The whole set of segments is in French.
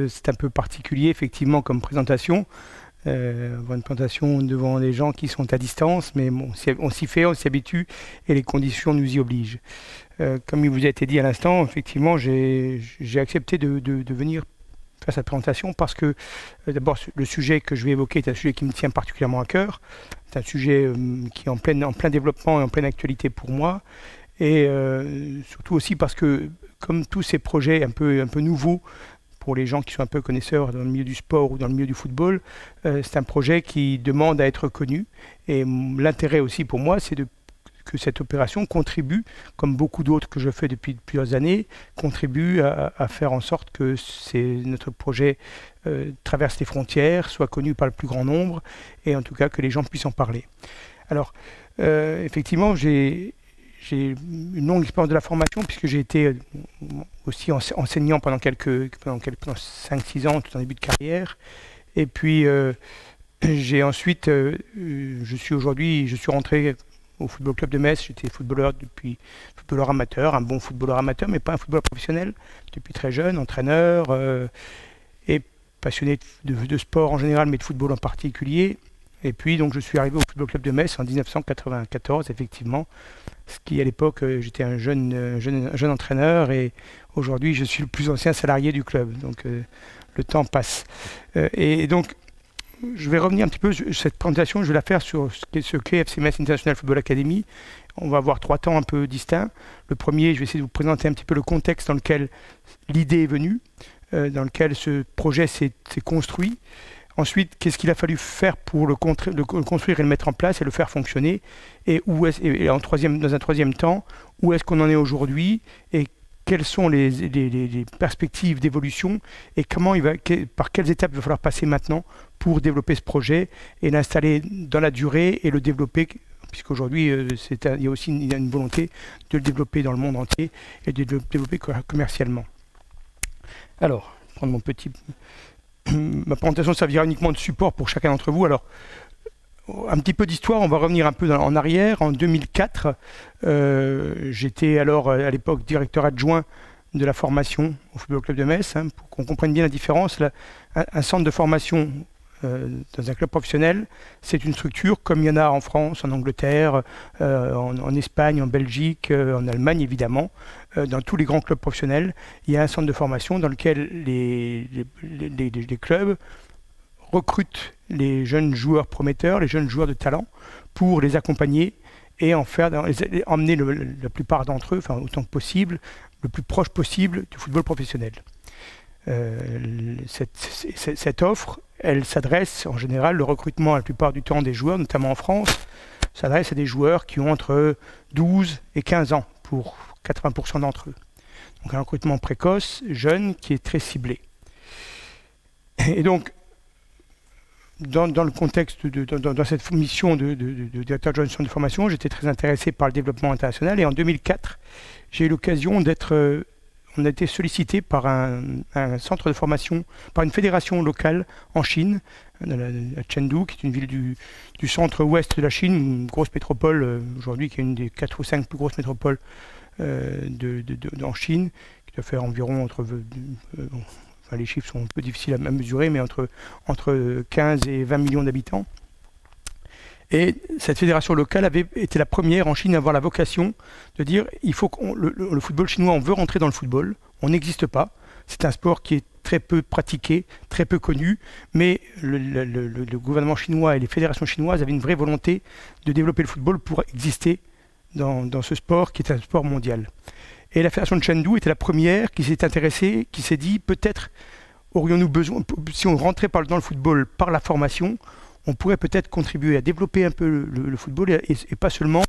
C'est un peu particulier, effectivement, comme présentation. Avoir une présentation devant des gens qui sont à distance, mais bon, on s'y fait, on s'y habitue et les conditions nous y obligent. Comme il vous a été dit à l'instant, effectivement, j'ai accepté de venir faire cette présentation parce que, d'abord, le sujet que je vais évoquer est un sujet qui me tient particulièrement à cœur. C'est un sujet qui est en plein développement et en pleine actualité pour moi. Et surtout aussi parce que, comme tous ces projets un peu nouveaux, pour les gens qui sont un peu connaisseurs dans le milieu du sport ou dans le milieu du football, c'est un projet qui demande à être connu. Et l'intérêt aussi pour moi, c'est que cette opération contribue, comme beaucoup d'autres que je fais depuis plusieurs années, contribue à faire en sorte que notre projet traverse les frontières, soit connu par le plus grand nombre, et en tout cas que les gens puissent en parler. Alors, effectivement, j'ai une longue expérience de la formation puisque j'ai été aussi enseignant pendant 5-6 ans tout en début de carrière. Et puis j'ai ensuite, je suis rentré au Football Club de Metz. J'étais footballeur amateur, un bon footballeur amateur, mais pas un footballeur professionnel depuis très jeune, entraîneur et passionné de sport en général, mais de football en particulier. Et puis donc je suis arrivé au Football Club de Metz en 1994, effectivement. Ce qui à l'époque, j'étais un jeune entraîneur et aujourd'hui je suis le plus ancien salarié du club. Donc le temps passe. Et donc je vais revenir un petit peu sur cette présentation, je vais la faire sur ce qu'est FC Metz International Football Academy. On va avoir 3 temps un peu distincts. Le premier, je vais essayer de vous présenter un petit peu le contexte dans lequel l'idée est venue, dans lequel ce projet s'est construit. Ensuite, qu'est-ce qu'il a fallu faire pour le construire et le mettre en place et le faire fonctionner. Et dans un troisième temps, où est-ce qu'on en est aujourd'hui et quelles sont les perspectives d'évolution et par quelles étapes il va falloir passer maintenant pour développer ce projet et l'installer dans la durée et le développer, puisqu'aujourd'hui, il y a aussi une volonté de le développer dans le monde entier et de le développer commercialement. Alors, je vais prendre ma présentation servira uniquement de support pour chacun d'entre vous. Alors, un petit peu d'histoire, on va revenir un peu en arrière. En 2004, j'étais alors à l'époque directeur adjoint de la formation au Football Club de Metz. Pour qu'on comprenne bien la différence, un centre de formation dans un club professionnel, c'est une structure comme il y en a en France, en Angleterre, en Espagne, en Belgique, en Allemagne évidemment. Dans tous les grands clubs professionnels, il y a un centre de formation dans lequel les clubs recrutent les jeunes joueurs prometteurs, les jeunes joueurs de talent, pour les accompagner et emmener la plupart d'entre eux, enfin autant que possible, le plus proche possible du football professionnel. Cette offre, elle s'adresse en général, le recrutement la plupart du temps des joueurs, notamment en France, s'adresse à des joueurs qui ont entre 12 et 15 ans pour 80% d'entre eux. Donc un recrutement précoce, jeune, qui est très ciblé. Et donc, dans le contexte, dans cette mission de directeur adjoint de formation, j'étais très intéressé par le développement international et en 2004, j'ai eu l'occasion on a été sollicité par un centre de formation, par une fédération locale en Chine, à Chengdu, qui est une ville du centre-ouest de la Chine, une grosse métropole aujourd'hui, qui est une des 4 ou 5 plus grosses métropoles en Chine, qui doit faire environ enfin, les chiffres sont un peu difficiles à mesurer, mais entre 15 et 20 millions d'habitants. Et cette fédération locale avait été la première en Chine à avoir la vocation de dire il faut que le football chinois, on veut rentrer dans le football, on n'existe pas. C'est un sport qui est très peu pratiqué, très peu connu, mais le gouvernement chinois et les fédérations chinoises avaient une vraie volonté de développer le football pour exister dans ce sport qui est un sport mondial. Et la fédération de Chengdu était la première qui s'est intéressée, qui s'est dit peut-être aurions-nous besoin, si on rentrait dans le football par la formation, on pourrait peut-être contribuer à développer un peu le football et pas seulement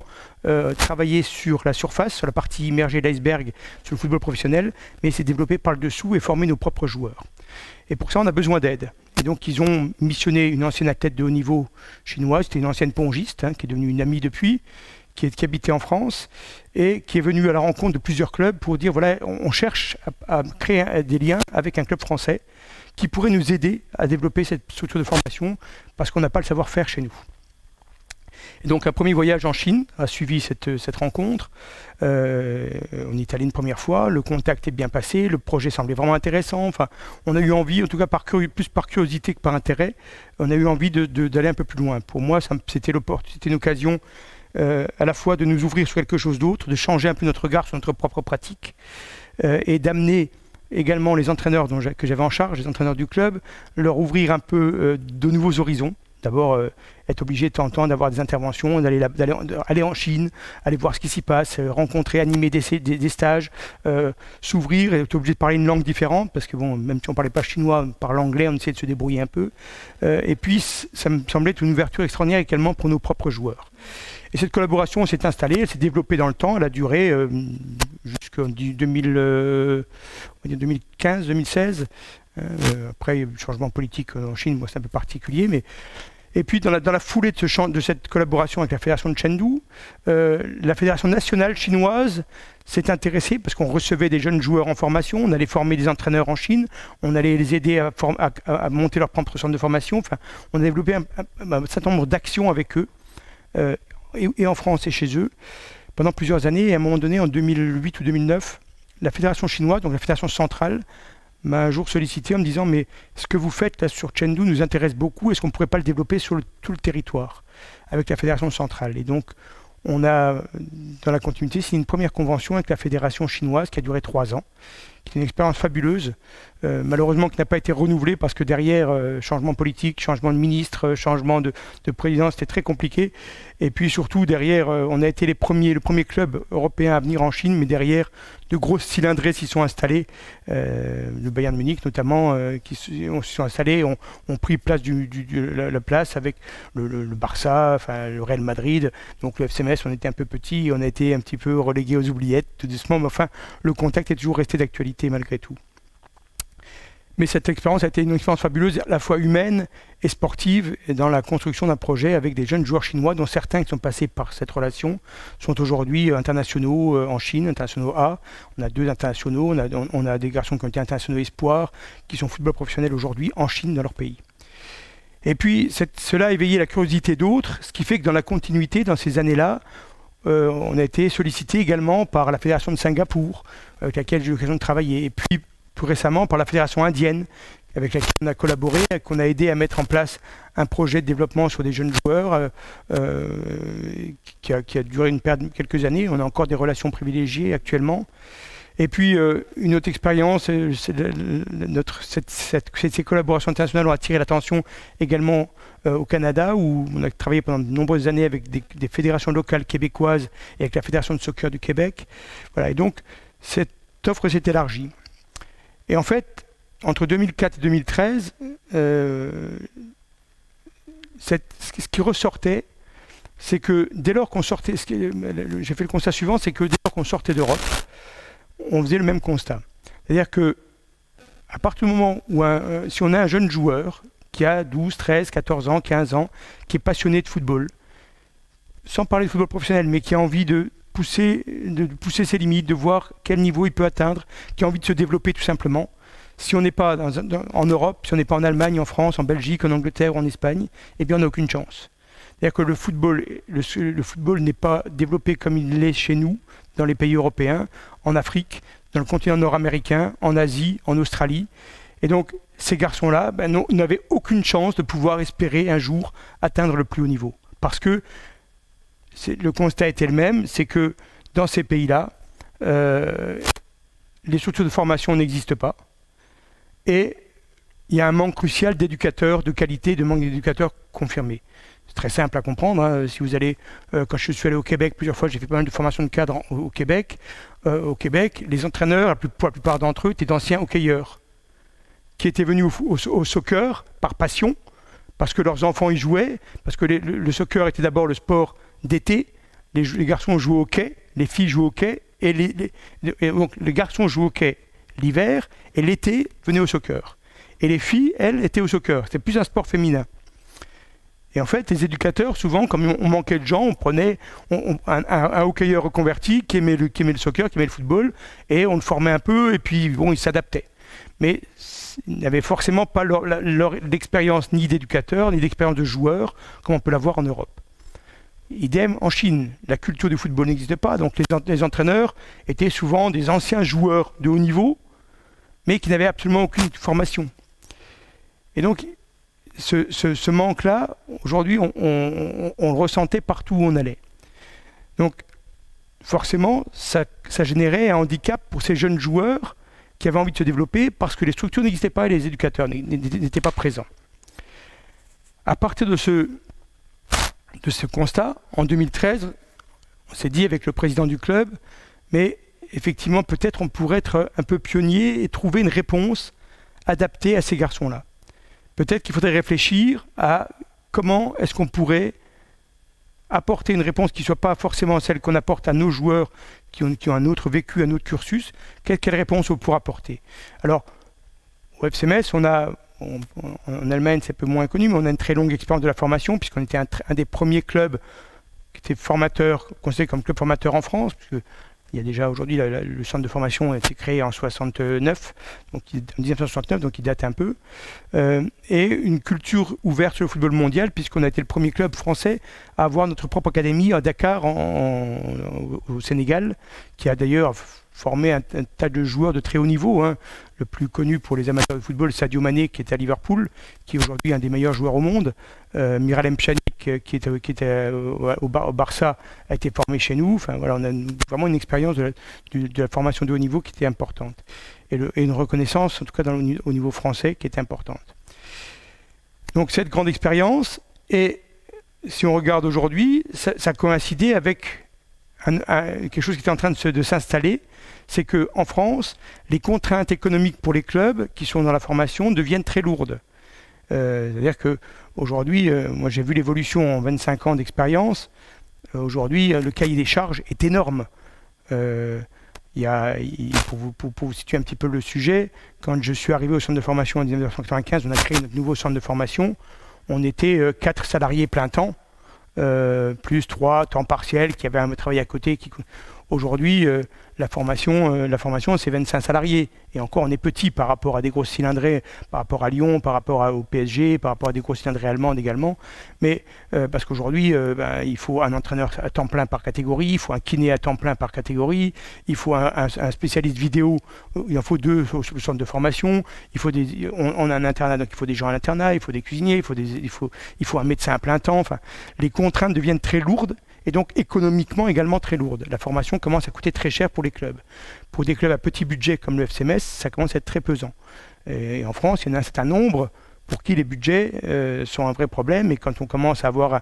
travailler sur la surface, sur la partie immergée de l'iceberg, sur le football professionnel, mais c'est développer par le dessous et former nos propres joueurs. Et pour ça, on a besoin d'aide. Et donc, ils ont missionné une ancienne athlète de haut niveau chinoise, c'était une ancienne pongiste, qui est devenue une amie depuis, qui habitait en France et qui est venue à la rencontre de plusieurs clubs pour dire voilà, on cherche à créer des liens avec un club français qui pourrait nous aider à développer cette structure de formation parce qu'on n'a pas le savoir-faire chez nous. Et donc un premier voyage en Chine a suivi cette rencontre. On est allé une première fois, le contact est bien passé, le projet semblait vraiment intéressant. Enfin, on a eu envie, en tout cas plus par curiosité que par intérêt, on a eu envie d'aller un peu plus loin. Pour moi, c'était une occasion à la fois de nous ouvrir sur quelque chose d'autre, de changer un peu notre regard sur notre propre pratique et d'amener également les entraîneurs que j'avais en charge, les entraîneurs du club, leur ouvrir un peu de nouveaux horizons. D'abord, être obligé de temps en temps d'avoir des interventions, aller en Chine, aller voir ce qui s'y passe, rencontrer, animer des stages, s'ouvrir et être obligé de parler une langue différente, parce que bon, même si on ne parlait pas chinois, on parlait anglais, on essayait de se débrouiller un peu. Et puis, ça me semblait être une ouverture extraordinaire également pour nos propres joueurs. Et cette collaboration s'est installée, elle s'est développée dans le temps, elle a duré jusqu'en 2015-2016. Après, il y a eu le changement politique en Chine, moi c'est un peu particulier. Et puis dans la foulée de cette collaboration avec la fédération de Chengdu, la fédération nationale chinoise s'est intéressée parce qu'on recevait des jeunes joueurs en formation, on allait former des entraîneurs en Chine, on allait les aider à monter leur propre centre de formation. Enfin, on a développé un certain nombre d'actions avec eux. Et en France et chez eux, pendant plusieurs années. Et à un moment donné, en 2008 ou 2009, la fédération chinoise, donc la fédération centrale, m'a un jour sollicité en me disant « Mais ce que vous faites là sur Chengdu nous intéresse beaucoup, est-ce qu'on ne pourrait pas le développer sur tout le territoire avec la fédération centrale ?» Et donc, on a, dans la continuité, signé une première convention avec la fédération chinoise qui a duré 3 ans, qui est une expérience fabuleuse, malheureusement qui n'a pas été renouvelée parce que derrière, changement politique, changement de ministre, changement de président, c'était très compliqué. Et puis surtout, derrière, on a été le premier club européen à venir en Chine, mais derrière, de grosses cylindrées s'y sont installées, le Bayern de Munich notamment, qui s'y sont installés, ont pris la place avec le Barça, enfin, le Real Madrid, donc le FC Metz, on était un peu petit, on a été un petit peu relégués aux oubliettes tout doucement, mais enfin, le contact est toujours resté d'actualité malgré tout. Mais cette expérience a été une expérience fabuleuse, à la fois humaine et sportive, et dans la construction d'un projet avec des jeunes joueurs chinois, dont certains qui sont passés par cette relation sont aujourd'hui internationaux en Chine, internationaux A. On a 2 internationaux, on a des garçons qui ont été internationaux espoirs, qui sont football professionnels aujourd'hui en Chine, dans leur pays. Et puis, cela a éveillé la curiosité d'autres, ce qui fait que dans la continuité, dans ces années-là, on a été sollicité également par la Fédération de Singapour, avec laquelle j'ai eu l'occasion de travailler, et puis tout récemment par la Fédération indienne, avec laquelle on a collaboré, qu'on a aidé à mettre en place un projet de développement sur des jeunes joueurs qui a duré une période de quelques années. On a encore des relations privilégiées actuellement. Et puis, une autre expérience, ces collaborations internationales ont attiré l'attention également au Canada, où on a travaillé pendant de nombreuses années avec des fédérations locales québécoises et avec la Fédération de soccer du Québec. Voilà, et donc, cette offre s'est élargie. Et en fait, entre 2004 et 2013, ce qui ressortait, c'est que dès lors qu'on sortait, j'ai fait le constat suivant, c'est que dès lors qu'on sortait d'Europe, on faisait le même constat. C'est-à-dire que, à partir du moment où, si on a un jeune joueur qui a 12, 13, 14 ans, 15 ans, qui est passionné de football, sans parler de football professionnel, mais qui a envie de pousser ses limites, de voir quel niveau il peut atteindre, qui a envie de se développer tout simplement. Si on n'est pas en Europe, si on n'est pas en Allemagne, en France, en Belgique, en Angleterre ou en Espagne, eh bien on n'a aucune chance. C'est-à-dire que le football n'est pas développé comme il l'est chez nous, dans les pays européens, en Afrique, dans le continent nord-américain, en Asie, en Australie. Et donc ces garçons-là n'avaient aucune chance de pouvoir espérer un jour atteindre le plus haut niveau. Parce que le constat était le même, c'est que dans ces pays-là, les structures de formation n'existent pas. Et il y a un manque crucial d'éducateurs de qualité, de manque d'éducateurs confirmés. C'est très simple à comprendre. Hein. Si vous allez, quand je suis allé au Québec plusieurs fois, j'ai fait pas mal de formations de cadre au Québec. Au Québec, les entraîneurs, pour la plupart d'entre eux, étaient d'anciens hockeyeurs qui étaient venus au soccer par passion, parce que leurs enfants y jouaient, parce que le soccer était d'abord le sport d'été. Les garçons jouaient au hockey, les filles jouaient au hockey, et donc les garçons jouaient au hockey l'hiver, et l'été venaient au soccer. Et les filles, elles, étaient au soccer. C'était plus un sport féminin. Et en fait, les éducateurs, souvent, comme on manquait de gens, on prenait un hockeyeur reconverti qui aimait le soccer, qui aimait le football, et on le formait un peu, et puis bon, il s'adaptait. Mais il n'avait forcément pas l'expérience ni d'éducateur, ni d'expérience de joueur, comme on peut l'avoir en Europe. idem en Chine. La culture du football n'existait pas, donc les entraîneurs étaient souvent des anciens joueurs de haut niveau, mais qui n'avaient absolument aucune formation. Et donc, ce manque-là, aujourd'hui, on le ressentait partout où on allait. Donc, forcément, ça générait un handicap pour ces jeunes joueurs qui avaient envie de se développer parce que les structures n'existaient pas et les éducateurs n'étaient pas présents. À partir de ce constat, en 2013, on s'est dit avec le président du club, mais effectivement, peut-être on pourrait être un peu pionnier et trouver une réponse adaptée à ces garçons-là. Peut-être qu'il faudrait réfléchir à comment est-ce qu'on pourrait apporter une réponse qui ne soit pas forcément celle qu'on apporte à nos joueurs qui ont un autre vécu, un autre cursus. Quelle réponse on pourra apporter? Alors, au FC Metz, en Allemagne, c'est un peu moins connu, mais on a une très longue expérience de la formation, puisqu'on était un des premiers clubs qui était formateur, considéré comme club formateur en France, puisque il y a déjà aujourd'hui, le centre de formation a été créé en 69, donc en 1969, donc il date un peu. Et une culture ouverte sur le football mondial, puisqu'on a été le premier club français à avoir notre propre académie à Dakar, au Sénégal, qui a d'ailleurs formé un tas de joueurs de très haut niveau. Hein. Le plus connu pour les amateurs de football, Sadio Mané, qui est à Liverpool, qui est aujourd'hui un des meilleurs joueurs au monde. Miralem Pjanic, qui était au Barça, a été formé chez nous. Enfin, voilà, on a vraiment une expérience de la formation de haut niveau qui était importante. Et une reconnaissance, en tout cas au niveau français, qui était importante. Donc cette grande expérience, et si on regarde aujourd'hui, ça coïncidait avec quelque chose qui était en train de s'installer, c'est qu'en France, les contraintes économiques pour les clubs qui sont dans la formation deviennent très lourdes. C'est-à-dire qu'aujourd'hui, moi j'ai vu l'évolution en 25 ans d'expérience. Aujourd'hui, le cahier des charges est énorme. Pour vous situer un petit peu le sujet, quand je suis arrivé au centre de formation en 1995, on a créé notre nouveau centre de formation. On était 4 salariés plein temps, plus 3 temps partiels qui avaient un travail à côté. Aujourd'hui, la formation c'est 25 salariés. Et encore, on est petit par rapport à des grosses cylindrées, par rapport à Lyon, par rapport au PSG, par rapport à des grosses cylindrées allemandes également. Mais parce qu'aujourd'hui, il faut un entraîneur à temps plein par catégorie, il faut un kiné à temps plein par catégorie, il faut un spécialiste vidéo, il en faut 2 au centre de formation, on a un internat, donc il faut des gens à l'internat, il faut des cuisiniers, il faut un médecin à plein temps. Enfin, les contraintes deviennent très lourdes. Et donc économiquement également très lourde. La formation commence à coûter très cher pour les clubs. Pour des clubs à petit budget comme le FC Metz, ça commence à être très pesant. Et en France, il y en a un certain nombre pour qui les budgets sont un vrai problème. Et quand on commence à avoir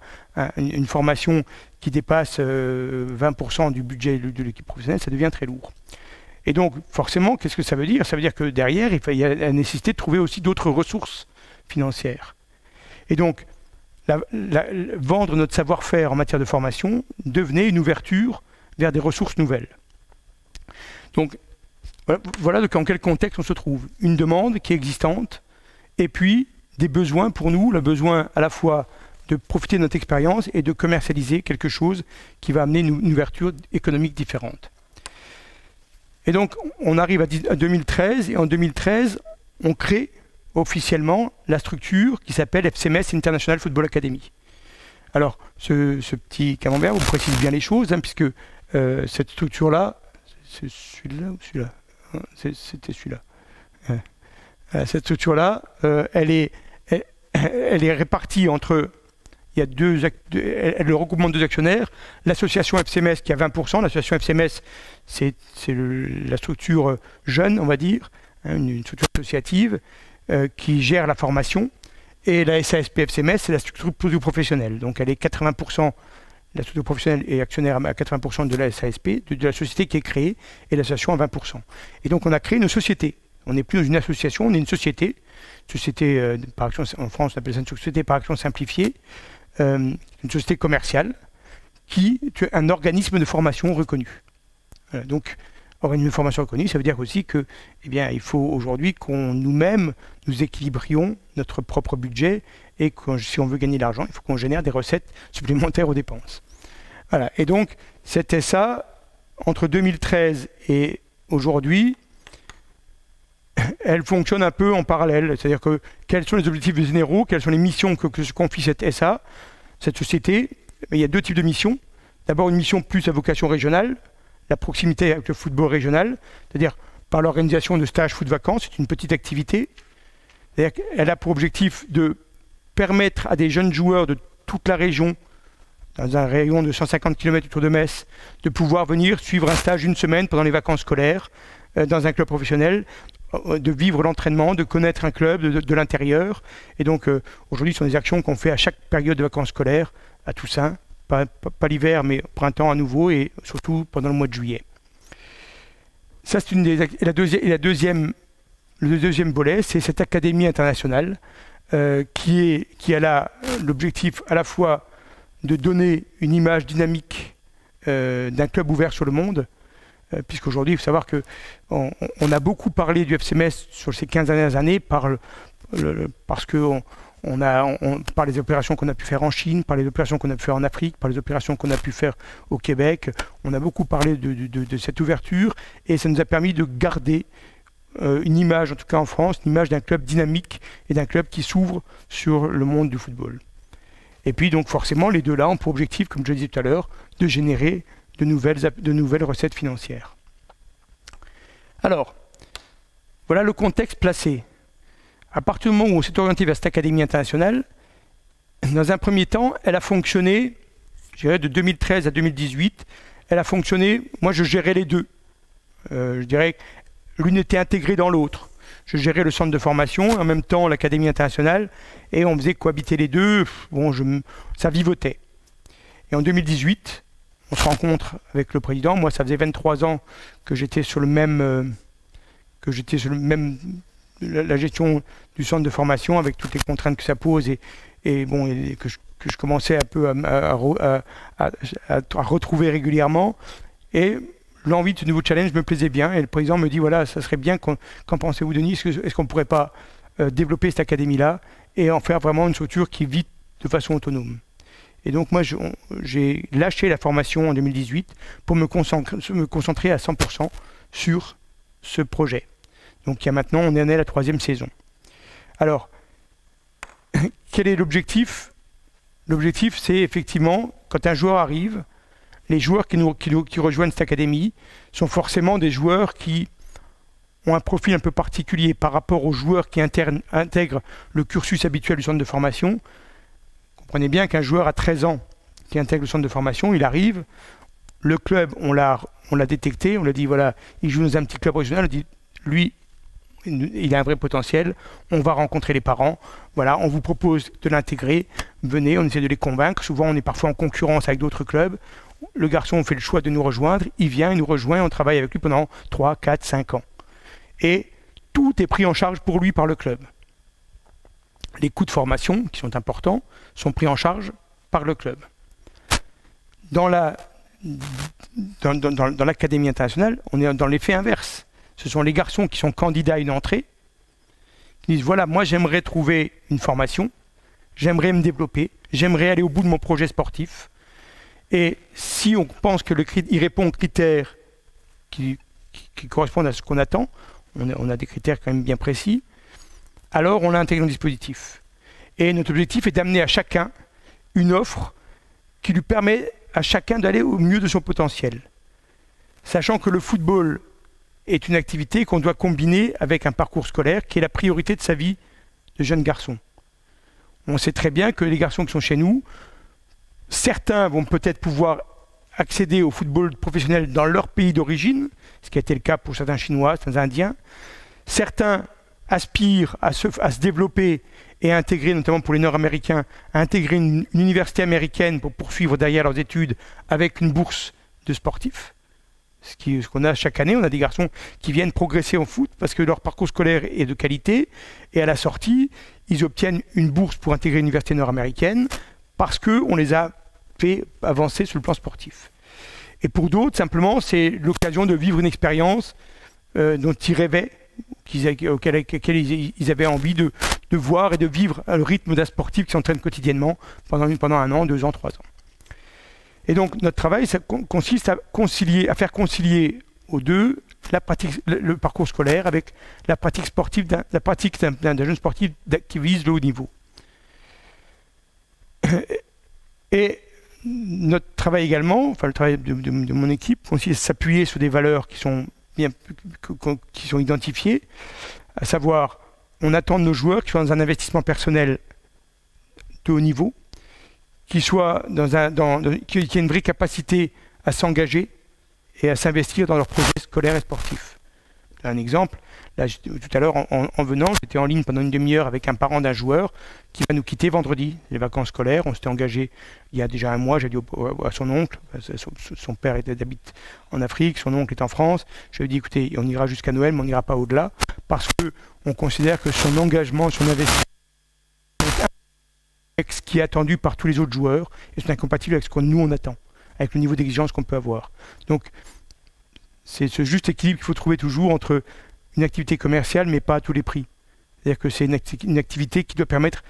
une formation qui dépasse 20% du budget de l'équipe professionnelle, ça devient très lourd. Et donc forcément, qu'est-ce que ça veut dire? Ça veut dire que derrière, il y a la nécessité de trouver aussi d'autres ressources financières. Et donc, vendre notre savoir-faire en matière de formation devenait une ouverture vers des ressources nouvelles. Donc, voilà dans quel contexte on se trouve. Une demande qui est existante, et puis des besoins pour nous, le besoin à la fois de profiter de notre expérience et de commercialiser quelque chose qui va amener une ouverture économique différente. Et donc, on arrive à 2013, et en 2013, on crée officiellement la structure qui s'appelle FC Metz International Football Academy. Alors, ce petit camembert vous précise bien les choses, hein, puisque cette structure-là, c'est celui-là ou celui-là? C'était celui-là. Cette structure-là, elle est répartie entre... Il y a le regroupement de 2 actionnaire, l'association FC Metz qui a 20%, l'association FC Metz, c'est la structure jeune, on va dire, hein, une structure associative, qui gère la formation, et la SASP FC Metz, c'est la structure professionnelle. Donc elle est 80%, la structure professionnelle est actionnaire à 80% de la SASP, de la société qui est créée, et l'association à 20%. Et donc on a créé une société. On n'est plus dans une association, on est une société par action, en France on appelle ça une société par action simplifiée, une société commerciale, qui est un organisme de formation reconnu. Voilà, donc, organisme de formation reconnu, ça veut dire aussi que, eh bien, il faut aujourd'hui qu'on nous-mêmes, nous équilibrions notre propre budget et que si on veut gagner de l'argent, il faut qu'on génère des recettes supplémentaires aux dépenses. Voilà. Et donc, c'était ça, entre 2013 et aujourd'hui, elle fonctionne un peu en parallèle. C'est-à-dire que, quels sont les objectifs généraux, quelles sont les missions que se confie cette SA, cette société, il y a deux types de missions. D'abord, une mission plus à vocation régionale, la proximité avec le football régional, c'est-à-dire par l'organisation de stages foot-vacances, c'est une petite activité. Elle a pour objectif de permettre à des jeunes joueurs de toute la région, dans un rayon de 150 km autour de Metz, de pouvoir venir suivre un stage une semaine pendant les vacances scolaires dans un club professionnel, de vivre l'entraînement, de connaître un club de l'intérieur. Et donc aujourd'hui, ce sont des actions qu'on fait à chaque période de vacances scolaires, à Toussaint, pas l'hiver, mais au printemps à nouveau, et surtout pendant le mois de juillet. Ça, c'est une des le deuxième volet, c'est cette académie internationale qui a l'objectif à la fois de donner une image dynamique d'un club ouvert sur le monde, puisqu'aujourd'hui, il faut savoir qu'on a beaucoup parlé du FC Metz sur ces 15 dernières années parce que par les opérations qu'on a pu faire en Chine, par les opérations qu'on a pu faire en Afrique, par les opérations qu'on a pu faire au Québec. On a beaucoup parlé de cette ouverture et ça nous a permis de garder une image, en tout cas en France, une image d'un club dynamique et d'un club qui s'ouvre sur le monde du football. Et puis donc forcément, les deux-là ont pour objectif, comme je le disais tout à l'heure, de générer de nouvelles recettes financières. Alors, voilà le contexte placé. À partir du moment où on s'est orienté vers cette académie internationale, dans un premier temps, elle a fonctionné, je dirais de 2013 à 2018, elle a fonctionné, moi je gérais les deux. Je dirais que l'une était intégrée dans l'autre. Je gérais le centre de formation, en même temps l'académie internationale, et on faisait cohabiter les deux, bon, ça vivotait. Et en 2018, on se rencontre avec le président, moi ça faisait 23 ans que j'étais sur la gestion du centre de formation avec toutes les contraintes que ça pose et que je commençais un peu à retrouver régulièrement. Et l'envie de ce nouveau challenge me plaisait bien. Et le président me dit, voilà, ça serait bien, qu'en pensez-vous Denis, est-ce qu'on ne pourrait pas développer cette académie-là et en faire vraiment une structure qui vit de façon autonome. Et donc moi, j'ai lâché la formation en 2018 pour me concentrer à 100% sur ce projet. Donc maintenant, on en est à la 3e saison. Alors, quel est l'objectif? L'objectif, c'est effectivement, quand un joueur arrive, les joueurs qui rejoignent cette académie sont forcément des joueurs qui ont un profil un peu particulier par rapport aux joueurs qui intègrent le cursus habituel du centre de formation. Comprenez bien qu'un joueur à 13 ans qui intègre le centre de formation, il arrive, le club, on l'a détecté, on l'a dit, voilà, il joue dans un petit club régional, on dit, lui, il a un vrai potentiel, on va rencontrer les parents, voilà, on vous propose de l'intégrer, venez, on essaie de les convaincre, souvent on est parfois en concurrence avec d'autres clubs, le garçon fait le choix de nous rejoindre, il vient, il nous rejoint, on travaille avec lui pendant 3, 4, 5 ans. Et tout est pris en charge pour lui par le club. Les coûts de formation, qui sont importants, sont pris en charge par le club. Dans l'académie internationale, on est dans l'effet inverse. Ce sont les garçons qui sont candidats à une entrée, qui disent, voilà, moi j'aimerais trouver une formation, j'aimerais me développer, j'aimerais aller au bout de mon projet sportif. Et si on pense qu'il répond aux critères qui correspondent à ce qu'on attend, on a des critères quand même bien précis, alors on l'intègre dans le dispositif. Et notre objectif est d'amener à chacun une offre qui lui permet à chacun d'aller au mieux de son potentiel. Sachant que le football est une activité qu'on doit combiner avec un parcours scolaire qui est la priorité de sa vie de jeune garçon. On sait très bien que les garçons qui sont chez nous, certains vont peut-être pouvoir accéder au football professionnel dans leur pays d'origine, ce qui a été le cas pour certains Chinois, certains Indiens. Certains aspirent à se développer et à intégrer, notamment pour les Nord-Américains, à intégrer une université américaine pour poursuivre derrière leurs études avec une bourse de sportifs. Ce qu'on a chaque année, on a des garçons qui viennent progresser en foot parce que leur parcours scolaire est de qualité et à la sortie, ils obtiennent une bourse pour intégrer une université nord-américaine parce qu'on les a fait avancer sur le plan sportif. Et pour d'autres, simplement, c'est l'occasion de vivre une expérience dont ils rêvaient, auquel ils avaient envie de voir et de vivre le rythme d'un sportif qui s'entraîne quotidiennement pendant 1 an, 2 ans, 3 ans. Et donc notre travail, ça consiste à faire concilier aux deux le parcours scolaire avec la pratique sportive, d'un jeune sportif qui vise le haut niveau. Et notre travail également, enfin le travail de mon équipe, consiste à s'appuyer sur des valeurs qui sont identifiées, à savoir, on attend de nos joueurs qu'ils soient dans un investissement personnel de haut niveau, qu'ils soient qu'il y ait une vraie capacité à s'engager et à s'investir dans leurs projets scolaires et sportifs. Un exemple, là, tout à l'heure, en venant, j'étais en ligne pendant une demi-heure avec un parent d'un joueur qui va nous quitter vendredi, les vacances scolaires. On s'était engagé il y a déjà un mois, j'ai dit à son oncle, son père habite en Afrique, son oncle est en France. Je lui ai dit, écoutez, on ira jusqu'à Noël, mais on n'ira pas au-delà, parce qu'on considère que son engagement, son investissement, avec ce qui est attendu par tous les autres joueurs, et c'est incompatible avec ce que nous on attend, avec le niveau d'exigence qu'on peut avoir. Donc, c'est ce juste équilibre qu'il faut trouver toujours entre une activité commerciale, mais pas à tous les prix. C'est-à-dire que c'est une activité qui doit permettre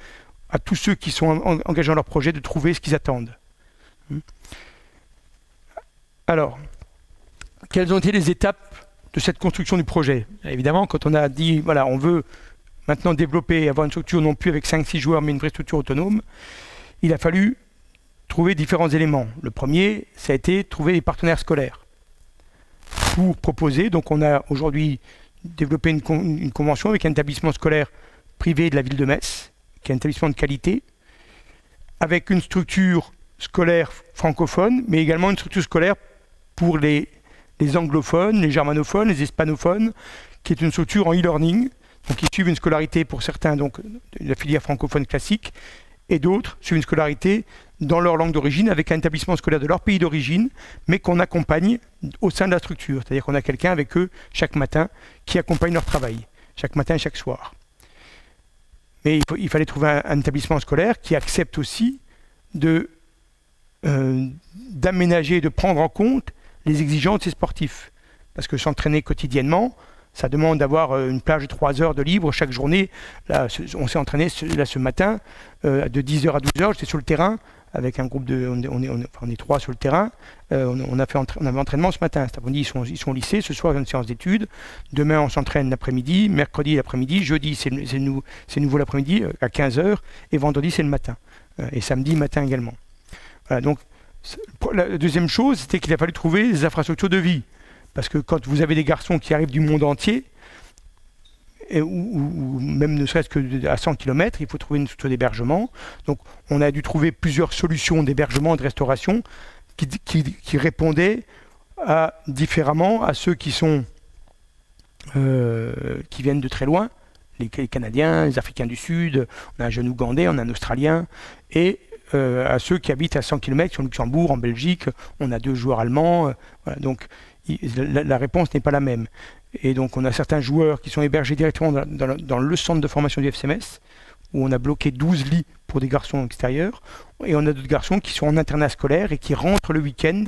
à tous ceux qui sont engagés dans leur projet de trouver ce qu'ils attendent. Alors, quelles ont été les étapes de cette construction du projet? Évidemment, quand on a dit, voilà, on veut maintenant développer et avoir une structure non plus avec 5-6 joueurs, mais une vraie structure autonome, il a fallu trouver différents éléments. Le premier, ça a été trouver des partenaires scolaires pour proposer. Donc on a aujourd'hui développé une convention avec un établissement scolaire privé de la ville de Metz, qui est un établissement de qualité, avec une structure scolaire francophone, mais également une structure scolaire pour les anglophones, les germanophones, les hispanophones, qui est une structure en e-learning. Donc ils suivent une scolarité pour certains, donc de la filière francophone classique, et d'autres suivent une scolarité dans leur langue d'origine avec un établissement scolaire de leur pays d'origine, mais qu'on accompagne au sein de la structure. C'est-à-dire qu'on a quelqu'un avec eux chaque matin qui accompagne leur travail, chaque matin et chaque soir. Mais il fallait trouver un établissement scolaire qui accepte aussi d'aménager, de prendre en compte les exigences des sportifs. Parce que s'entraîner quotidiennement, ça demande d'avoir une plage de 3 heures de libre chaque journée. Là, on s'est entraîné ce matin, de 10h à 12h, j'étais sur le terrain, avec un groupe de... On est 3 sur le terrain. On avait entraînement ce matin. Cet après-midi, ils sont au lycée. Ce soir, il y a une séance d'études. Demain, on s'entraîne l'après-midi. Mercredi, l'après-midi. Jeudi, c'est nouveau l'après-midi, à 15h. Et vendredi, c'est le matin. Et samedi, matin également. Voilà, donc, la deuxième chose, c'était qu'il a fallu trouver des infrastructures de vie. Parce que quand vous avez des garçons qui arrivent du monde entier, ou même ne serait-ce qu'à 100 km, il faut trouver une structure d'hébergement. Donc on a dû trouver plusieurs solutions d'hébergement et de restauration qui répondaient différemment à ceux qui viennent de très loin, les Canadiens, les Africains du Sud, on a un jeune Ougandais, on a un Australien, et à ceux qui habitent à 100 km, sur Luxembourg, en Belgique, on a 2 joueurs allemands. Voilà, donc la réponse n'est pas la même. Et donc on a certains joueurs qui sont hébergés directement dans le centre de formation du FCMS, où on a bloqué 12 lits pour des garçons extérieurs, et on a d'autres garçons qui sont en internat scolaire et qui rentrent le week-end.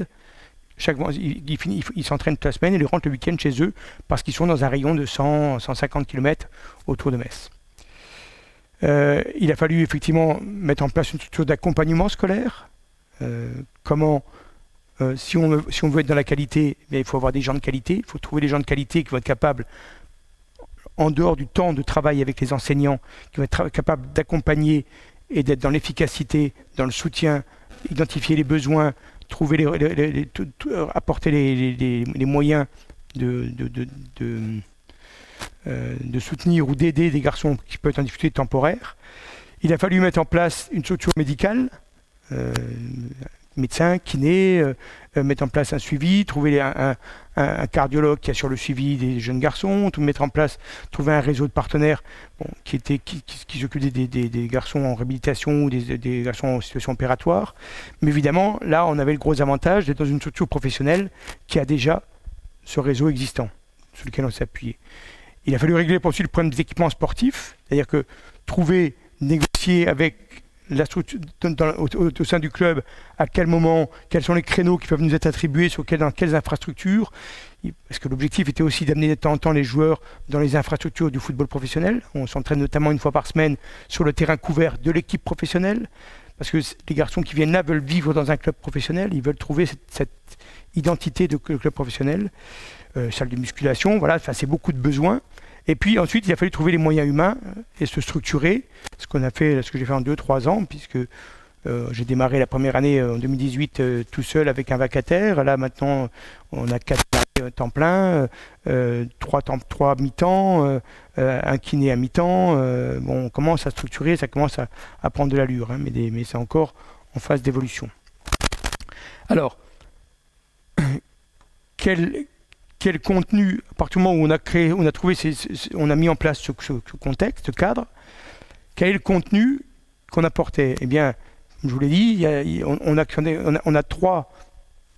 Ils s'entraînent toute la semaine et ils rentrent le week-end chez eux parce qu'ils sont dans un rayon de 150 km autour de Metz. Il a fallu effectivement mettre en place une structure d'accompagnement scolaire. Si on veut être dans la qualité, il faut avoir des gens de qualité, il faut trouver des gens de qualité qui vont être capables, en dehors du temps de travail avec les enseignants, qui vont être capables d'accompagner et d'être dans l'efficacité, dans le soutien, identifier les besoins, trouver apporter les moyens de soutenir ou d'aider des garçons qui peuvent être en difficulté temporaire. Il a fallu mettre en place une structure médicale, médecin, kiné, mettre en place un suivi, trouver un cardiologue qui assure le suivi des jeunes garçons, trouver un réseau de partenaires qui s'occupe des garçons en réhabilitation ou des garçons en situation opératoire. Mais évidemment, là, on avait le gros avantage d'être dans une structure professionnelle qui a déjà ce réseau existant sur lequel on s'est appuyé. Il a fallu régler ensuite le problème des équipements sportifs, c'est-à-dire que négocier avec la structure, au sein du club, à quel moment, quels sont les créneaux qui peuvent nous être attribués, dans quelles infrastructures, parce que l'objectif était aussi d'amener de temps en temps les joueurs dans les infrastructures du football professionnel. On s'entraîne notamment une fois par semaine sur le terrain couvert de l'équipe professionnelle, parce que les garçons qui viennent là veulent vivre dans un club professionnel, ils veulent trouver cette identité de club professionnel, salle de musculation, voilà, c'est beaucoup de besoins. Et puis ensuite, il a fallu trouver les moyens humains et se structurer, ce que j'ai fait en 2-3 ans, puisque J'ai démarré la première année en 2018 tout seul avec un vacataire. Là maintenant, on a 4 temps plein, 3 mi-temps, un kiné à mi-temps. Bon, on commence à structurer, ça commence à prendre de l'allure, hein, mais c'est encore en phase d'évolution. Alors, quel contenu, à partir du moment où on a créé, on a trouvé, on a mis en place ce contexte, ce cadre, quel est le contenu qu'on apportait? Eh bien, comme je vous l'ai dit, on a 3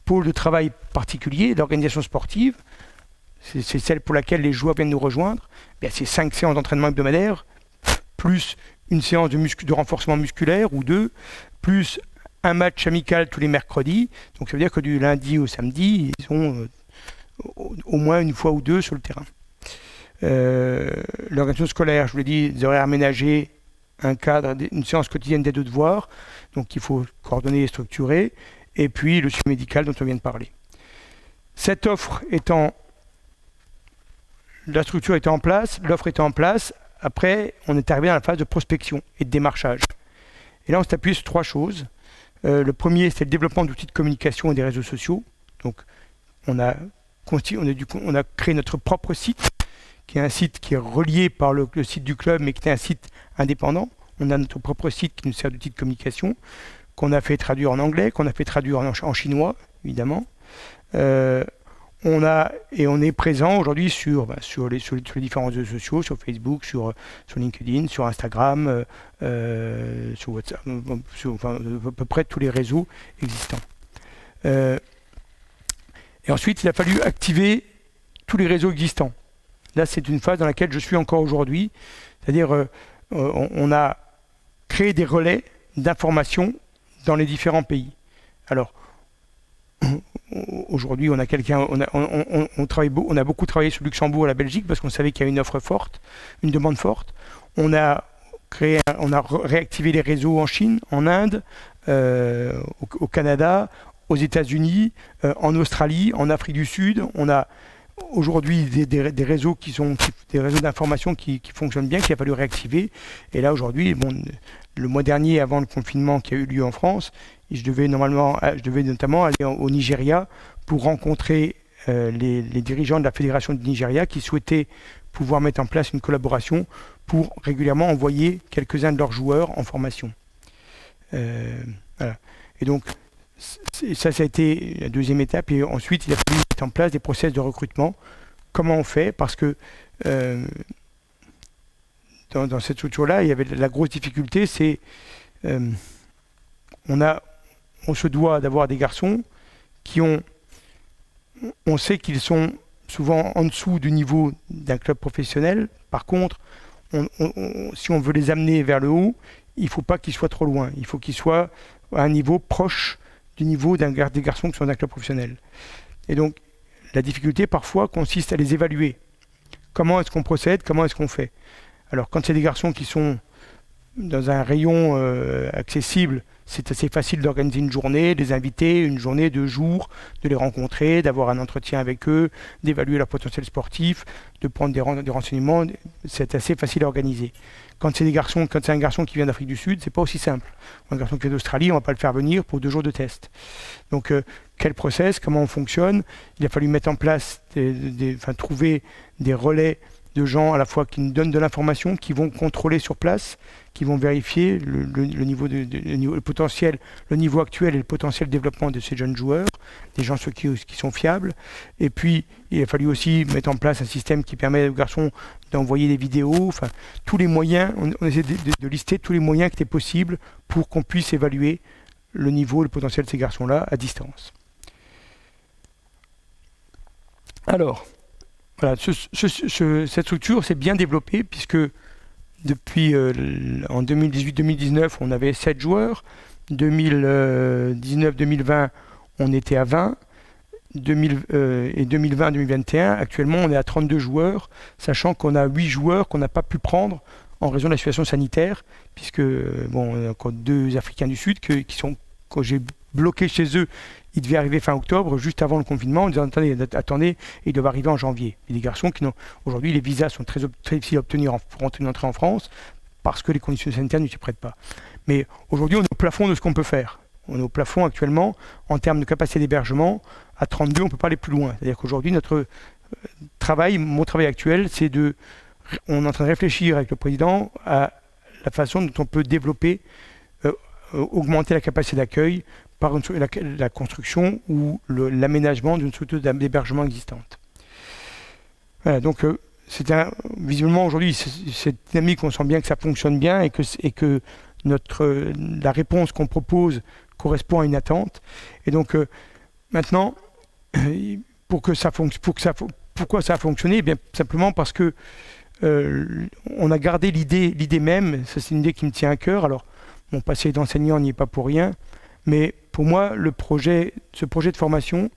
pôles de travail particuliers. L'organisation sportive, c'est celle pour laquelle les joueurs viennent nous rejoindre. C'est 5 séances d'entraînement hebdomadaires, plus une séance de renforcement musculaire ou 2, plus un match amical tous les mercredis. Donc ça veut dire que du lundi au samedi, ils sont au moins une fois ou 2 sur le terrain. L'organisation scolaire, je vous l'ai dit, des horaires aménagés, un cadre, une séance quotidienne des 2 devoirs, donc il faut coordonner et structurer, et puis le suivi médical dont on vient de parler. Cette offre étant, la structure était en place, l'offre était en place, après on est arrivé dans la phase de prospection et de démarchage. Et là on s'est appuyé sur 3 choses. Le premier, c'est le développement d'outils de communication et des réseaux sociaux. Donc on a créé notre propre site, qui est un site qui est relié par le site du club, mais qui est un site indépendant. On a notre propre site qui nous sert d'outil de communication, qu'on a fait traduire en anglais, qu'on a fait traduire en chinois, évidemment. On est présent aujourd'hui sur les différents réseaux sociaux, sur Facebook, sur LinkedIn, sur Instagram, sur WhatsApp, enfin, à peu près tous les réseaux existants. Et ensuite, il a fallu activer tous les réseaux existants. Là, c'est une phase dans laquelle je suis encore aujourd'hui. C'est-à-dire, on a créé des relais d'information dans les différents pays. Alors, aujourd'hui, on a beaucoup travaillé sur Luxembourg et la Belgique parce qu'on savait qu'il y a une offre forte, une demande forte. On a réactivé les réseaux en Chine, en Inde, au Canada, aux États-Unis, en Australie, en Afrique du Sud. On a aujourd'hui des réseaux des réseaux d'information qui fonctionnent bien, qu'il a fallu réactiver. Et là aujourd'hui, bon, le mois dernier, avant le confinement qui a eu lieu en France, je devais notamment aller au Nigeria pour rencontrer les dirigeants de la Fédération du Nigeria qui souhaitaient pouvoir mettre en place une collaboration pour régulièrement envoyer quelques-uns de leurs joueurs en formation. Voilà. Et donc, ça a été la deuxième étape. Et ensuite, il a fallu mettre en place des process de recrutement. Comment on fait? Parce que dans cette structure-là, il y avait la grosse difficulté, c'est on se doit d'avoir des garçons on sait qu'ils sont souvent en dessous du niveau d'un club professionnel. Par contre, si on veut les amener vers le haut, il ne faut pas qu'ils soient trop loin. Il faut qu'ils soient à un niveau proche du niveau des garçons qui sont dans un club professionnel. Et donc, la difficulté parfois consiste à les évaluer. Comment est-ce qu'on procède? Comment est-ce qu'on fait? Alors, quand c'est des garçons qui sont dans un rayon accessible, c'est assez facile d'organiser une journée, de les inviter, une journée, 2 jours, de les rencontrer, d'avoir un entretien avec eux, d'évaluer leur potentiel sportif, de prendre des renseignements. C'est assez facile à organiser. Quand c'est un garçon qui vient d'Afrique du Sud, c'est pas aussi simple. Un garçon qui vient d'Australie, on va pas le faire venir pour 2 jours de test. Donc, quel process, comment on fonctionne? Il a fallu mettre en place, trouver des relais de gens à la fois qui nous donnent de l'information, qui vont contrôler sur place, qui vont vérifier le niveau actuel et le potentiel de développement de ces jeunes joueurs, des gens qui sont fiables. Et puis, il a fallu aussi mettre en place un système qui permet aux garçons d'envoyer des vidéos, enfin, tous les moyens, on essaie de lister tous les moyens qui étaient possibles pour qu'on puisse évaluer le niveau, le potentiel de ces garçons-là à distance. Alors, voilà, cette structure s'est bien développée puisque depuis en 2018-2019, on avait 7 joueurs. 2019-2020, on était à 20. Et 2020-2021, actuellement, on est à 32 joueurs, sachant qu'on a 8 joueurs qu'on n'a pas pu prendre en raison de la situation sanitaire, puisque bon, on a encore 2 Africains du Sud que j'ai bloqués chez eux. Ils devaient arriver fin octobre, juste avant le confinement, en disant attendez, ils doivent arriver en janvier. Et des garçons qui n'ont aujourd'hui, les visas sont très difficiles à obtenir pour entrer en France parce que les conditions sanitaires ne s'y prêtent pas. Mais aujourd'hui, on est au plafond de ce qu'on peut faire. On est au plafond actuellement en termes de capacité d'hébergement. À 32, on ne peut pas aller plus loin. C'est-à-dire qu'aujourd'hui, notre travail, mon travail actuel, c'est de... On est en train de réfléchir avec le président à la façon dont on peut développer, augmenter la capacité d'accueil par la construction ou l'aménagement d'une structure d'hébergement existante. Voilà, donc visiblement aujourd'hui, cette dynamique, on sent bien que ça fonctionne bien et que la réponse qu'on propose correspond à une attente. Et donc maintenant, pourquoi ça a fonctionné? Eh bien, simplement parce que on a gardé l'idée même. Ça, c'est une idée qui me tient à cœur. Alors, mon passé d'enseignant n'y est pas pour rien, mais pour moi, ce projet de formation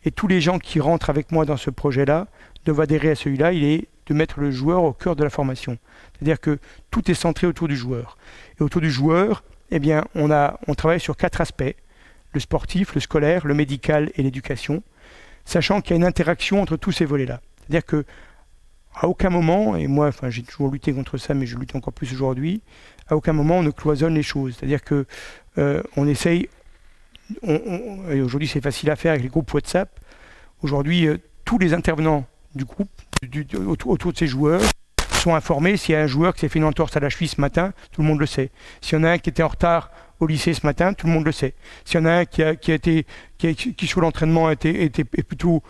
et tous les gens qui rentrent avec moi dans ce projet-là doivent adhérer à celui-là. Il est de mettre le joueur au cœur de la formation. C'est-à-dire que tout est centré autour du joueur. Et autour du joueur, eh bien, on travaille sur 4 aspects: le sportif, le scolaire, le médical et l'éducation, sachant qu'il y a une interaction entre tous ces volets-là. C'est-à-dire que à aucun moment, et moi, j'ai toujours lutté contre ça, mais je lutte encore plus aujourd'hui, à aucun moment on ne cloisonne les choses. C'est-à-dire que on essaye, et aujourd'hui c'est facile à faire avec les groupes WhatsApp. Aujourd'hui, tous les intervenants du groupe, autour de ces joueurs, sont informés. S'il y a un joueur qui s'est fait une entorse à la cheville ce matin, tout le monde le sait. S'il y en a un qui était en retard au lycée ce matin, tout le monde le sait. S'il y en a un qui sur l'entraînement est plutôt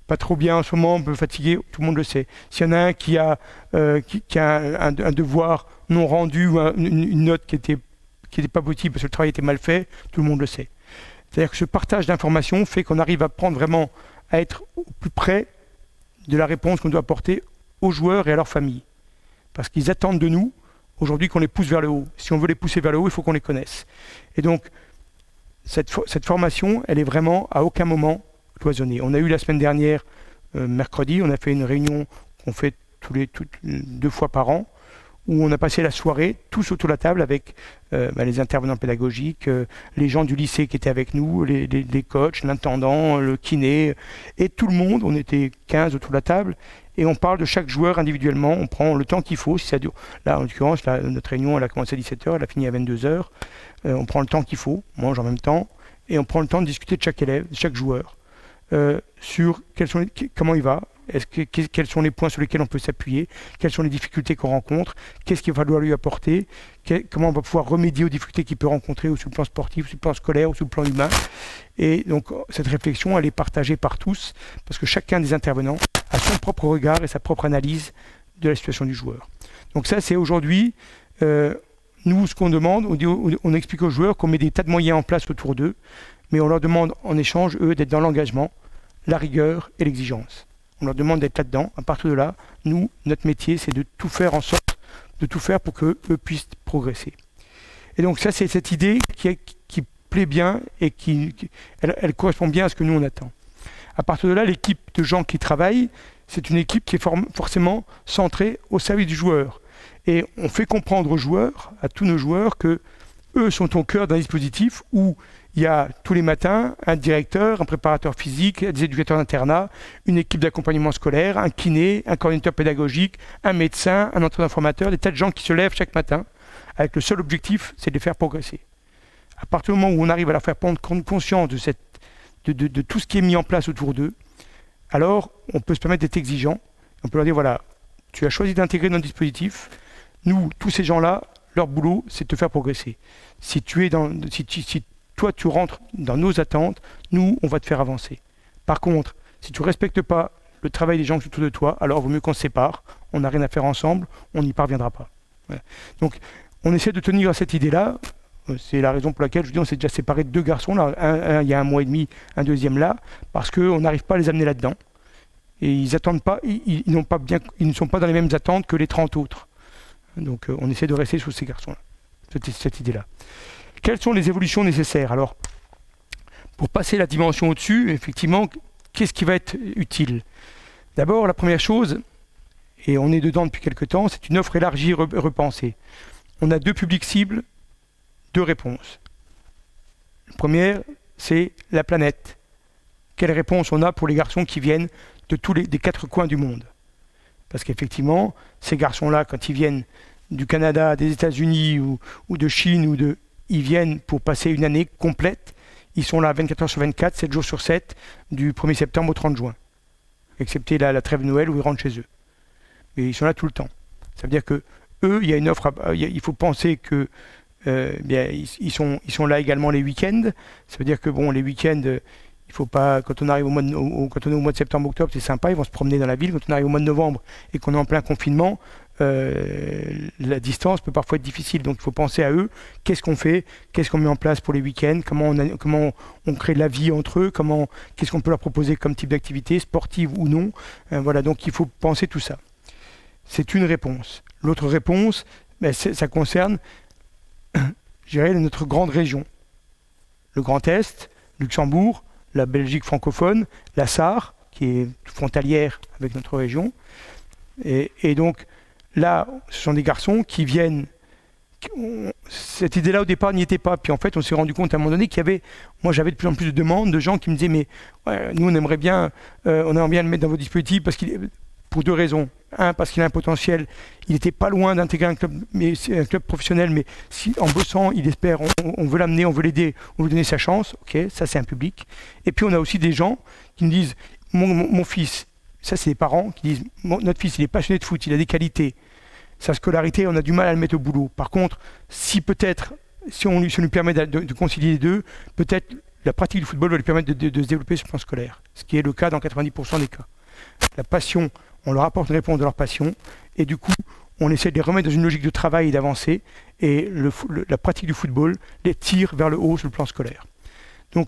pas trop bien en ce moment, un peu fatigué, tout le monde le sait. S'il y en a un qui a un devoir non rendu ou une note qui était pas possible parce que le travail était mal fait, tout le monde le sait. C'est-à-dire que ce partage d'informations fait qu'on arrive à prendre vraiment, à être au plus près de la réponse qu'on doit apporter aux joueurs et à leurs familles. Parce qu'ils attendent de nous, aujourd'hui, qu'on les pousse vers le haut. Si on veut les pousser vers le haut, il faut qu'on les connaisse. Et donc, cette formation, elle est vraiment à aucun moment cloisonnée. On a eu la semaine dernière, mercredi, on a fait une réunion qu'on fait 2 fois par an, où on a passé la soirée tous autour de la table avec les intervenants pédagogiques, les gens du lycée qui étaient avec nous, les coachs, l'intendant, le kiné, et tout le monde. On était 15 autour de la table et on parle de chaque joueur individuellement. On prend le temps qu'il faut, si ça dure. Là, en l'occurrence, notre réunion, elle a commencé à 17h, elle a fini à 22h. On prend le temps qu'il faut, on mange en même temps, et on prend le temps de discuter de chaque élève, de chaque joueur, sur comment il va. Quels sont les points sur lesquels on peut s'appuyer, quelles sont les difficultés qu'on rencontre, qu'est-ce qu'il va falloir lui apporter, comment on va pouvoir remédier aux difficultés qu'il peut rencontrer, ou sur le plan sportif, ou sur le plan scolaire, ou sur le plan humain. Et donc cette réflexion, elle est partagée par tous, parce que chacun des intervenants a son propre regard et sa propre analyse de la situation du joueur. Donc ça, c'est aujourd'hui, nous, ce qu'on demande, on explique aux joueurs qu'on met des tas de moyens en place autour d'eux, mais on leur demande en échange, eux, d'être dans l'engagement, la rigueur et l'exigence. On leur demande d'être là-dedans. À partir de là, nous, notre métier, c'est de tout faire en sorte, de tout faire pour qu'eux puissent progresser. Et donc ça, c'est cette idée qui plaît bien et elle correspond bien à ce que nous, on attend. À partir de là, l'équipe de gens qui travaillent, c'est une équipe qui est forcément centrée au service du joueur. Et on fait comprendre aux joueurs, à tous nos joueurs, que eux sont au cœur d'un dispositif où il y a tous les matins un directeur, un préparateur physique, des éducateurs d'internat, une équipe d'accompagnement scolaire, un kiné, un coordinateur pédagogique, un médecin, un entraîneur formateur, des tas de gens qui se lèvent chaque matin avec le seul objectif, c'est de les faire progresser. À partir du moment où on arrive à leur faire prendre conscience de tout ce qui est mis en place autour d'eux, alors on peut se permettre d'être exigeant. On peut leur dire, voilà, tu as choisi d'intégrer notre dispositif. Nous, tous ces gens-là, leur boulot, c'est de te faire progresser. Si toi, tu rentres dans nos attentes, nous, on va te faire avancer. Par contre, si tu ne respectes pas le travail des gens qui sont autour de toi, alors il vaut mieux qu'on se sépare, on n'a rien à faire ensemble, on n'y parviendra pas. Voilà. Donc, on essaie de tenir à cette idée-là. C'est la raison pour laquelle, je dis, on s'est déjà séparé de 2 garçons, là, un il y a 1 mois et demi, un deuxième là, parce qu'on n'arrive pas à les amener là-dedans. Et ils attendent pas, ils ne sont pas dans les mêmes attentes que les 30 autres. Donc, on essaie de rester sous ces garçons-là, cette idée-là. Quelles sont les évolutions nécessaires? Alors, pour passer la dimension au-dessus, effectivement, qu'est-ce qui va être utile? D'abord, la première chose, et on est dedans depuis quelque temps, c'est une offre élargie repensée. On a 2 publics cibles, 2 réponses. La première, c'est la planète. Quelle réponse on a pour les garçons qui viennent des 4 coins du monde? Parce qu'effectivement, ces garçons-là, quand ils viennent du Canada, des États-Unis ou de Chine ils viennent pour passer une année complète. Ils sont là 24 heures sur 24, 7 jours sur 7, du 1er septembre au 30 juin. Excepté la trêve de Noël où ils rentrent chez eux. Mais ils sont là tout le temps. Ça veut dire que eux, il y a une offre. Il faut penser que ils sont là également les week-ends. Ça veut dire que bon, les week-ends, il faut pas. Quand on arrive quand on est au mois de septembre-octobre, c'est sympa. Ils vont se promener dans la ville. Quand on arrive au mois de novembre et qu'on est en plein confinement, la distance peut parfois être difficile. Donc il faut penser à eux. Qu'est-ce qu'on fait? Qu'est-ce qu'on met en place pour les week-ends? Comment on crée de la vie entre eux? Qu'est-ce qu'on peut leur proposer comme type d'activité, sportive ou non? Voilà. Donc il faut penser tout ça. C'est une réponse. L'autre réponse, ça concerne, je dirais, notre grande région. Le Grand Est, Luxembourg, la Belgique francophone, la Sarre, qui est frontalière avec notre région. Et donc, là, ce sont des garçons qui viennent... Cette idée-là, au départ, n'y était pas. Puis en fait, on s'est rendu compte à un moment donné qu'il y avait... Moi, j'avais de plus en plus de demandes de gens qui me disaient « Mais ouais, nous, on aimerait bien le mettre dans vos dispositifs parce qu'il... » Pour deux raisons. Un, parce qu'il a un potentiel. Il n'était pas loin d'intégrer un club professionnel, mais si en bossant, il espère, on veut l'amener, on veut l'aider, on veut lui donner sa chance. Ok, ça c'est un public. Et puis on a aussi des gens qui me disent, mon fils, ça c'est des parents qui disent, notre fils il est passionné de foot, il a des qualités. Sa scolarité, on a du mal à le mettre au boulot. Par contre, si on lui permet de concilier les deux, peut-être la pratique du football va lui permettre de se développer sur le plan scolaire. Ce qui est le cas dans 90% des cas. La passion, on leur apporte une réponse de leur passion, et du coup, on essaie de les remettre dans une logique de travail et d'avancer, et la pratique du football les tire vers le haut sur le plan scolaire. Donc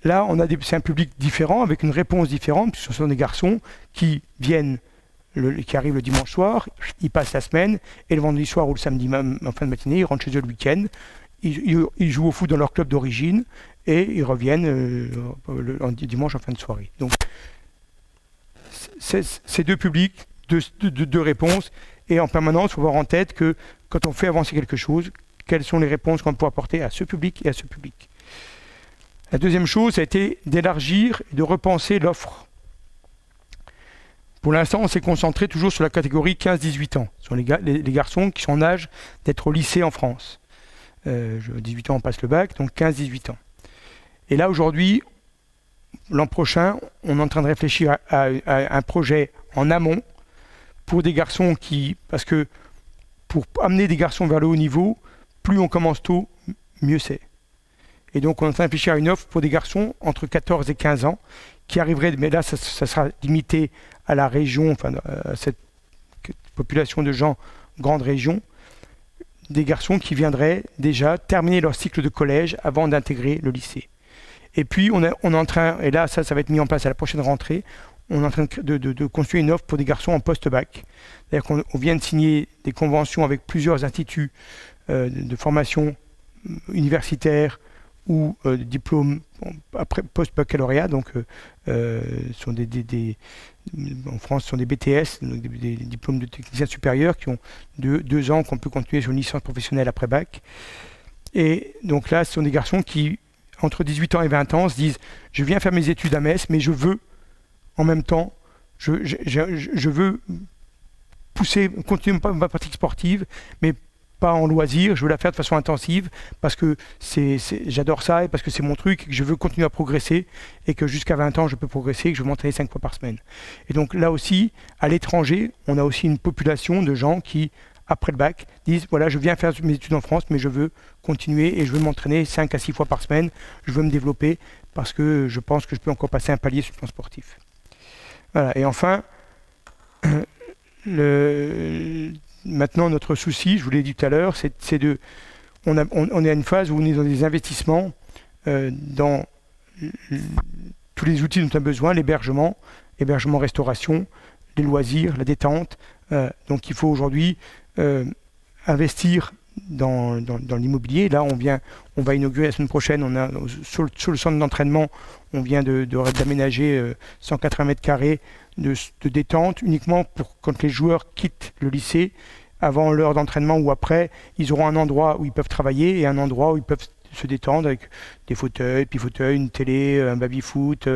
là, c'est un public différent, avec une réponse différente, puisque ce sont des garçons qui arrivent le dimanche soir, ils passent la semaine, et le vendredi soir ou le samedi même, en fin de matinée, ils rentrent chez eux le week-end, ils jouent au foot dans leur club d'origine, et ils reviennent dimanche en fin de soirée. Donc, ces deux publics, deux réponses, et en permanence, il faut avoir en tête que quand on fait avancer quelque chose, quelles sont les réponses qu'on peut apporter à ce public et à ce public. La deuxième chose, ça a été d'élargir et de repenser l'offre. Pour l'instant, on s'est concentré toujours sur la catégorie 15-18 ans, sur les garçons qui sont en âge d'être au lycée en France. 18 ans, on passe le bac, donc 15-18 ans. Et là, aujourd'hui, l'an prochain, on est en train de réfléchir à un projet en amont pour des garçons parce que pour amener des garçons vers le haut niveau, plus on commence tôt, mieux c'est. Et donc on est en train de réfléchir à une offre pour des garçons entre 14 et 15 ans qui arriveraient, mais là ça sera limité à la région, enfin à cette population de gens, grande région, des garçons qui viendraient déjà terminer leur cycle de collège avant d'intégrer le lycée. Et puis, on est en train, et là, ça va être mis en place à la prochaine rentrée, on est en train de construire une offre pour des garçons en post-bac. C'est-à-dire qu'on vient de signer des conventions avec plusieurs instituts de formation universitaire ou de diplôme après post-baccalauréat. Donc, sont en France, ce sont des BTS, donc des diplômes de techniciens supérieurs qui ont 2 ans qu'on peut continuer sur une licence professionnelle après bac. Et donc là, ce sont des garçons qui entre 18 ans et 20 ans, se disent « Je viens faire mes études à Metz, mais je veux, en même temps, je veux continuer ma pratique sportive, mais pas en loisir, je veux la faire de façon intensive, parce que j'adore ça, et parce que c'est mon truc, et que je veux continuer à progresser, et que jusqu'à 20 ans, je peux progresser, et que je veux m'entraîner 5 fois par semaine. » Et donc là aussi, à l'étranger, on a aussi une population de gens qui, après le bac, disent voilà, je viens faire mes études en France, mais je veux continuer et je veux m'entraîner 5 à 6 fois par semaine, je veux me développer parce que je pense que je peux encore passer un palier sur le plan sportif. Voilà. Et enfin, maintenant notre souci, je vous l'ai dit tout à l'heure, on est à une phase où on est dans des investissements dans tous les outils dont on a besoin, l'hébergement, restauration, les loisirs, la détente. Donc il faut aujourd'hui investir dans l'immobilier. Là, on va inaugurer la semaine prochaine, sur le centre d'entraînement, on vient d'aménager 180 mètres carrés de détente, uniquement pour quand les joueurs quittent le lycée, avant l'heure d'entraînement ou après, ils auront un endroit où ils peuvent travailler et un endroit où ils peuvent se détendre avec des fauteuils, une télé, un baby-foot,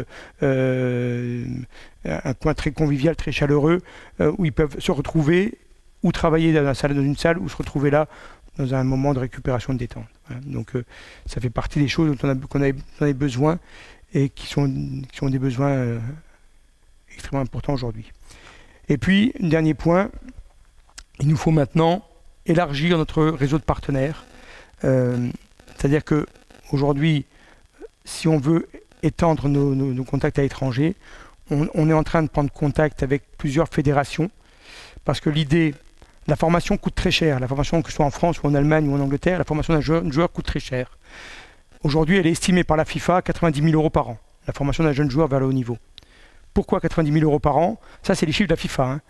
un coin très convivial, très chaleureux, où ils peuvent se retrouver ou travailler dans une salle, ou se retrouver là dans un moment de récupération, de détente. Voilà. Donc ça fait partie des choses dont on a besoin et qui sont des besoins extrêmement importants aujourd'hui. Et puis, dernier point, il nous faut maintenant élargir notre réseau de partenaires. C'est-à-dire qu'aujourd'hui, si on veut étendre nos contacts à l'étranger, on est en train de prendre contact avec plusieurs fédérations, parce que l'idée, la formation coûte très cher. La formation, que ce soit en France ou en Allemagne ou en Angleterre, la formation d'un jeune joueur coûte très cher. Aujourd'hui, elle est estimée par la FIFA à 90 000 € par an, la formation d'un jeune joueur vers le haut niveau. Pourquoi 90 000 € par an? Ça, c'est les chiffres de la FIFA. Hein.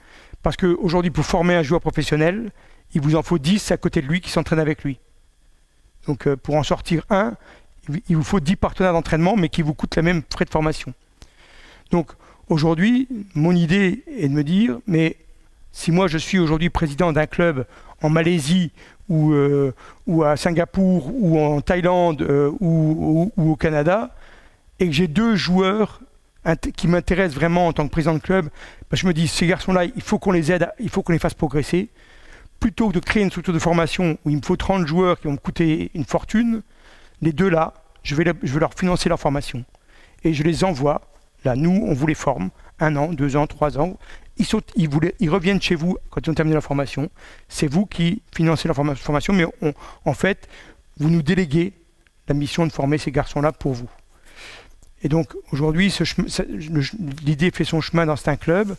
Parce qu'aujourd'hui, pour former un joueur professionnel, il vous en faut 10 à côté de lui qui s'entraînent avec lui. Donc, pour en sortir un, il vous faut 10 partenaires d'entraînement, mais qui vous coûtent la même frais de formation. Donc, aujourd'hui, mon idée est de me dire, mais si moi je suis aujourd'hui président d'un club en Malaisie ou à Singapour ou en Thaïlande ou au Canada, et que j'ai 2 joueurs qui m'intéressent vraiment en tant que président de club, ben je me dis, ces garçons-là, il faut qu'on les aide, il faut qu'on les fasse progresser. Plutôt que de créer une structure de formation où il me faut 30 joueurs qui vont me coûter une fortune, les 2 là, je vais leur financer leur formation. Et je les envoie, là, nous, on vous les forme, 1 an, 2 ans, 3 ans. Ils reviennent chez vous quand ils ont terminé leur formation. C'est vous qui financez leur formation, mais en fait, vous nous déléguez la mission de former ces garçons-là pour vous. Et donc, aujourd'hui, l'idée fait son chemin dans certains clubs,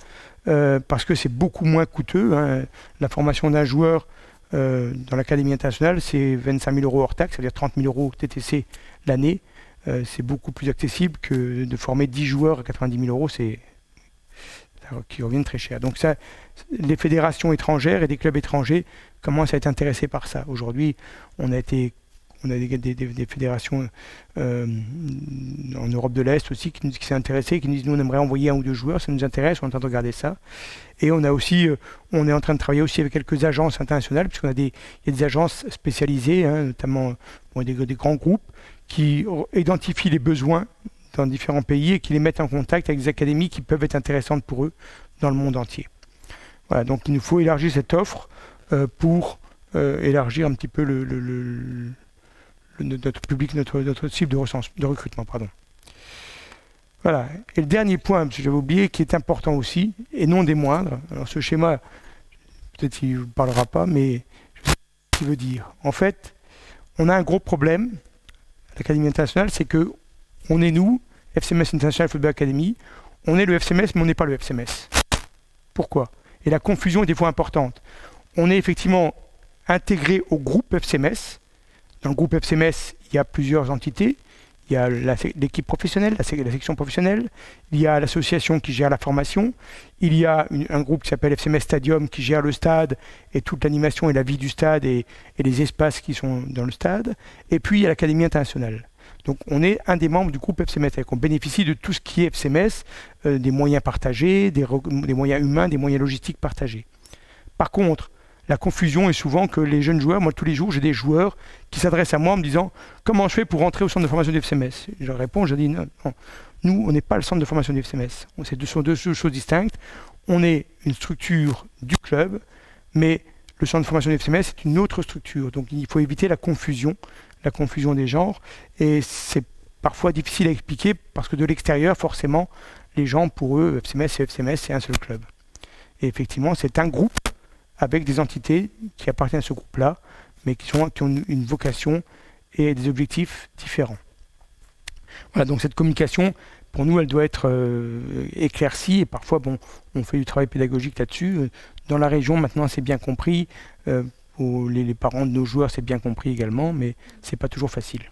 parce que c'est beaucoup moins coûteux. Hein. La formation d'un joueur dans l'Académie internationale, c'est 25 000 € hors taxe, c'est-à-dire 30 000 € TTC l'année. C'est beaucoup plus accessible que de former 10 joueurs à 90 000 €, qui reviennent très cher. Donc ça, les fédérations étrangères et des clubs étrangers commencent à être intéressés par ça. Aujourd'hui, on a des fédérations en Europe de l'Est aussi qui s'est intéressées, qui nous disent nous on aimerait envoyer 1 ou 2 joueurs, ça nous intéresse, on est en train de regarder ça. Et on est en train de travailler aussi avec quelques agences internationales, puisqu'il y a des agences spécialisées, hein, notamment des grands groupes, qui identifient les besoins dans différents pays et qui les mettent en contact avec des académies qui peuvent être intéressantes pour eux dans le monde entier. Voilà, donc il nous faut élargir cette offre pour élargir un petit peu notre public, notre cible de recrutement. Pardon. Voilà. Et le dernier point, parce que j'avais oublié, qui est important aussi, et non des moindres, alors ce schéma, peut-être qu'il ne vous parlera pas, mais je sais ce qu'il veut dire. En fait, on a un gros problème à l'Académie internationale, c'est que on est nous, FCMS International Football Academy, on est le FCMS, mais on n'est pas le FCMS. Pourquoi? Et la confusion est des fois importante. On est effectivement intégré au groupe FCMS. Dans le groupe FCMS, il y a plusieurs entités. Il y a l'équipe professionnelle, la section professionnelle. Il y a l'association qui gère la formation. Il y a un groupe qui s'appelle FCMS Stadium qui gère le stade et toute l'animation et la vie du stade et les espaces qui sont dans le stade. Et puis il y a l'Académie internationale. Donc on est un des membres du groupe FCMS, on bénéficie de tout ce qui est FCMS, des moyens partagés, des moyens humains, des moyens logistiques partagés. Par contre, la confusion est souvent que les jeunes joueurs, moi tous les jours j'ai des joueurs qui s'adressent à moi en me disant « Comment je fais pour rentrer au centre de formation du FCMS ?» Je leur réponds, je dis non, nous on n'est pas le centre de formation du FCMS, ce sont 2 choses distinctes. On est une structure du club, mais le centre de formation du FCMS est une autre structure, donc il faut éviter la confusion des genres, et c'est parfois difficile à expliquer parce que de l'extérieur, forcément, les gens, pour eux, FCMS et FCMS, c'est un seul club. Et effectivement, c'est un groupe avec des entités qui appartiennent à ce groupe-là, mais qui ont une vocation et des objectifs différents. Voilà, donc cette communication, pour nous, elle doit être éclaircie, et parfois, bon, on fait du travail pédagogique là-dessus. Dans la région, maintenant, c'est bien compris. Les parents de nos joueurs, c'est bien compris également, mais c'est pas toujours facile.